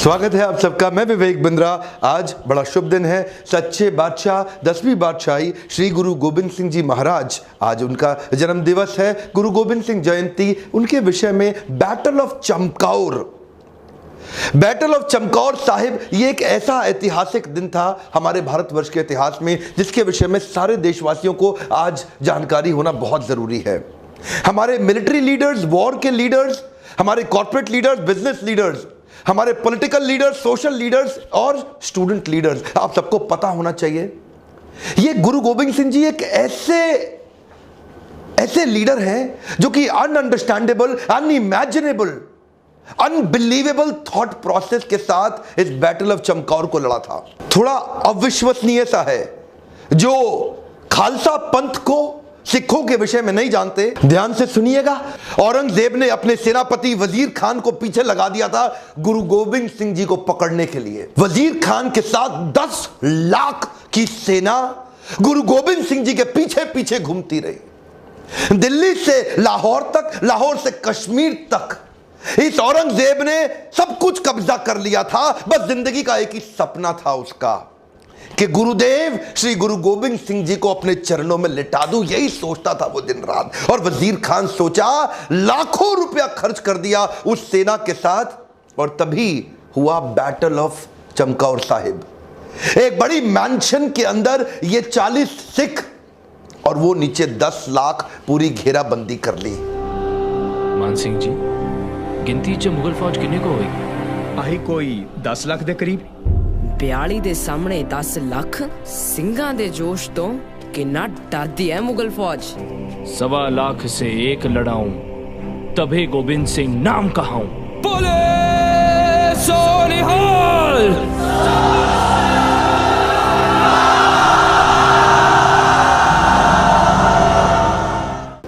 स्वागत है आप सबका। मैं विवेक बिंद्रा। आज बड़ा शुभ दिन है। सच्चे बादशाह 10वीं बादशाही श्री गुरु गोबिंद सिंह जी महाराज, आज उनका जन्म दिवस है। गुरु गोबिंद सिंह जयंती, उनके विषय में बैटल ऑफ चमकौर साहिब, ये एक ऐसा ऐतिहासिक दिन था हमारे भारतवर्ष के इतिहास में जिसके विषय में सारे देशवासियों को आज जानकारी होना बहुत जरूरी है। हमारे मिलिट्री लीडर्स, वॉर के लीडर्स, हमारे कॉर्पोरेट लीडर्स, बिजनेस लीडर्स, हमारे पॉलिटिकल लीडर्स, सोशल लीडर्स और स्टूडेंट लीडर्स, आप सबको पता होना चाहिए ये गुरु गोबिंद सिंह जी एक ऐसे लीडर हैं जो कि अनअंडरस्टैंडेबल, अनइमेजिनेबल, अनबिलीवेबल थॉट प्रोसेस के साथ इस बैटल ऑफ चमकौर को लड़ा था। थोड़ा अविश्वसनीय सा है। जो खालसा पंथ को सिखों के विषय में नहीं जानते, ध्यान से सुनिएगा। औरंगजेब ने अपने सेनापति वजीर खान को पीछे लगा दिया था गुरु गोबिंद सिंह जी को पकड़ने के लिए। वजीर खान के साथ 10 लाख की सेना गुरु गोबिंद सिंह जी के पीछे पीछे घूमती रही, दिल्ली से लाहौर तक, लाहौर से कश्मीर तक। इस औरंगजेब ने सब कुछ कब्जा कर लिया था। बस जिंदगी का एक ही सपना था उसका कि गुरुदेव श्री गुरु गोबिंद सिंह जी को अपने चरणों में लिटा दूं। यही सोचता था वो दिन रात। और वजीर खान सोचा, लाखों रुपया खर्च कर दिया उस सेना के साथ, और तभी हुआ बैटल ऑफ चमकौर साहिब। एक बड़ी मैंशन के अंदर ये 40 सिख और वो नीचे 10 लाख पूरी घेराबंदी कर ली। मान सिंह जी, गिनती च मुगल फौज किन्ने को होई? आही कोई 10 लाख दे करीब। 42 ਦੇ ਸਾਹਮਣੇ 10 ਲੱਖ ਸਿੰਘਾਂ ਦੇ जोश तो कितना डरती है मुगल फौज। 1.25 लाख से एक लड़ाऊं तभी गोविंद सिंह नाम कहाऊं। बोले सोनिहाल।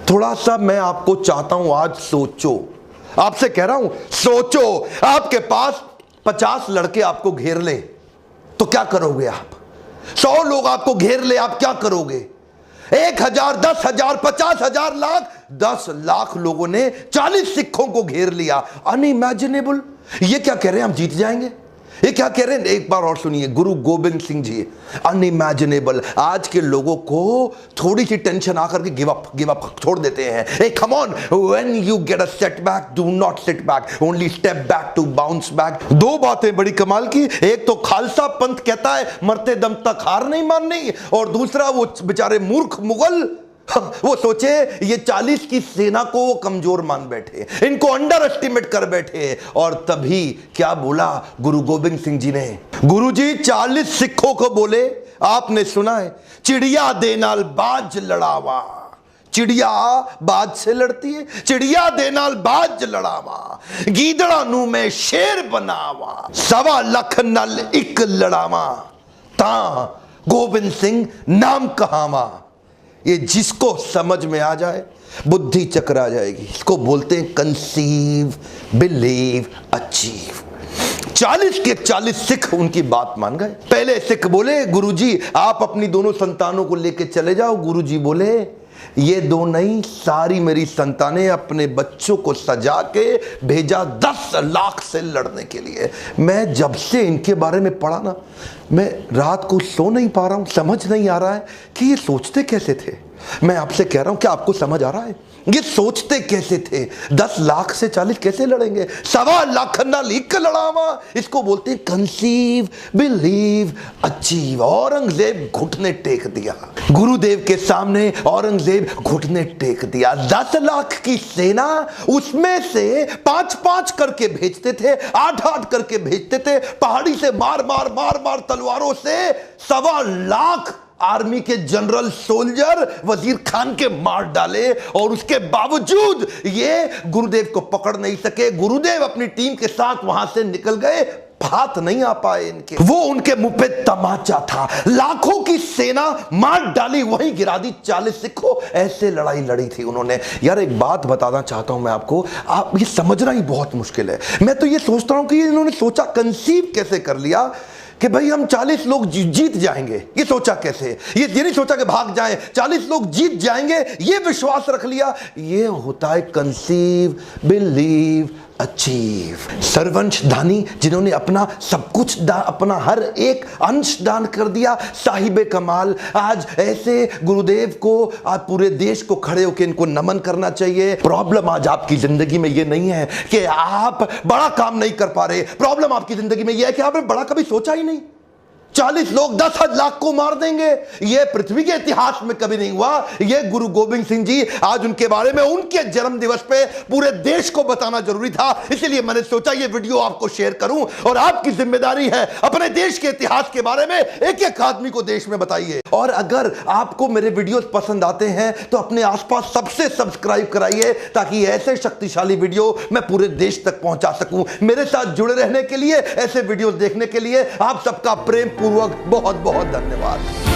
थोड़ा सा मैं आपको चाहता हूं, आज सोचो, आपसे कह रहा हूं सोचो। आपके पास 50 लड़के आपको घेर ले तो क्या करोगे आप? 100 लोग आपको घेर ले, आप क्या करोगे? 1000, 10,000, 50,000, लाख, 10 लाख लोगों ने 40 सिखों को घेर लिया। अनइमेजिनेबल। ये क्या कह रहे हैं, हम जीत जाएंगे? ये क्या कह रहे हैं? एक बार और सुनिए। गुरु गोबिंद सिंह जी, अनइमेजिनेबल। आज के लोगों को थोड़ी सी टेंशन आकर के गिव अप छोड़ देते हैं। A come on, when you get a setback, do not sit back, only step back to bounce back. दो बातें बड़ी कमाल की। एक तो खालसा पंथ कहता है मरते दम तक हार नहीं माननी, और दूसरा वो बेचारे मूर्ख मुगल, वो सोचे ये 40 की सेना को वो कमजोर मान बैठे, इनको अंडर एस्टिमेट कर बैठे। और तभी क्या बोला गुरु गोबिंद सिंह जी ने? गुरु जी 40 सिखों को बोले, आपने सुना है, चिड़िया दे नाल बाज लड़ावा। चिड़िया बाज से लड़ती है, चिड़िया दे नाल बाज लड़ावा, गीदड़ा नू में शेर बनावा, 1.25 लाख नाल एक लड़ावा, ता गोबिंद सिंह नाम कहावा। ये जिसको समझ में आ जाए बुद्धि चकरा जाएगी। इसको बोलते हैं कंसीव, बिलीव, अचीव। 40 के 40 सिख उनकी बात मान गए। पहले सिख बोले, गुरुजी आप अपनी दोनों संतानों को लेके चले जाओ। गुरुजी बोले, ये दो नहीं, सारी मेरी संतानें अपने बच्चों को सजा के भेजा 10 लाख से लड़ने के लिए। मैं जब से इनके बारे में पढ़ा ना, मैं रात को सो नहीं पा रहा हूं। समझ नहीं आ रहा है कि ये सोचते कैसे थे। मैं आपसे कह रहा हूं, क्या आपको समझ आ रहा है ये सोचते कैसे थे? 10 लाख से 40 कैसे लड़ेंगे? 1.25 लाख ना लीक लड़ावा। इसको बोलते हैं कंसीव, बिलीव, अचीव। औरंगजेब घुटने टेक दिया गुरुदेव के सामने। औरंगजेब घुटने टेक दिया। 10 लाख की सेना, उसमें से 5-5 करके भेजते थे, 8-8 करके भेजते थे। पहाड़ी से मार मार मार मार तलवारों से 1.25 लाख आर्मी के जनरल सोल्जर वजीर खान के मार डाले, और उसके बावजूद ये गुरुदेव को पकड़ नहीं सके। गुरुदेव अपनी टीम के साथ वहां से निकल गए, हाथ नहीं आ पाए इनके। वो उनके मुंह पे तमाचा था। लाखों की सेना मार डाली, वहीं गिरा दी 40 सिखों। ऐसे लड़ाई लड़ी थी उन्होंने। यार एक बात बताना चाहता हूं मैं आपको, आप ये समझना ही बहुत मुश्किल है। मैं तो ये सोचता हूं कि इन्होंने सोचा, कंसीव कैसे कर लिया कि भाई हम 40 लोग जीत जाएंगे। ये सोचा कैसे? ये नहीं सोचा कि भाग जाएं, 40 लोग जीत जाएंगे, ये विश्वास रख लिया। ये होता है कंसीव, बिलीव, अचीव। सरवंशधानी जिन्होंने अपना सब कुछ अपना हर एक अंश दान कर दिया, साहिबे कमाल। आज ऐसे गुरुदेव को आज पूरे देश को खड़े होकर इनको नमन करना चाहिए। प्रॉब्लम आज आपकी जिंदगी में ये नहीं है कि आप बड़ा काम नहीं कर पा रहे, प्रॉब्लम आपकी जिंदगी में ये है कि आपने बड़ा कभी सोचा ही नहीं। 40 लोग 10 लाख को मार देंगे, यह पृथ्वी के इतिहास में कभी नहीं हुआ। यह गुरु गोविंद सिंह जी, आज उनके बारे में उनके जन्म दिवस पे पूरे देश को बताना जरूरी था, इसलिए मैंने सोचा यह वीडियो आपको शेयर करूं। और आपकी जिम्मेदारी है अपने देश के इतिहास के बारे में एक एक आदमी को देश में बताइए। और अगर आपको मेरे वीडियोस पसंद आते हैं तो अपने आसपास सबसे सब्सक्राइब कराइए, ताकि ऐसे शक्तिशाली वीडियो मैं पूरे देश तक पहुंचा सकूं। मेरे साथ जुड़े रहने के लिए, ऐसे वीडियो देखने के लिए आप सबका प्रेम पूर्वक बहुत बहुत धन्यवाद।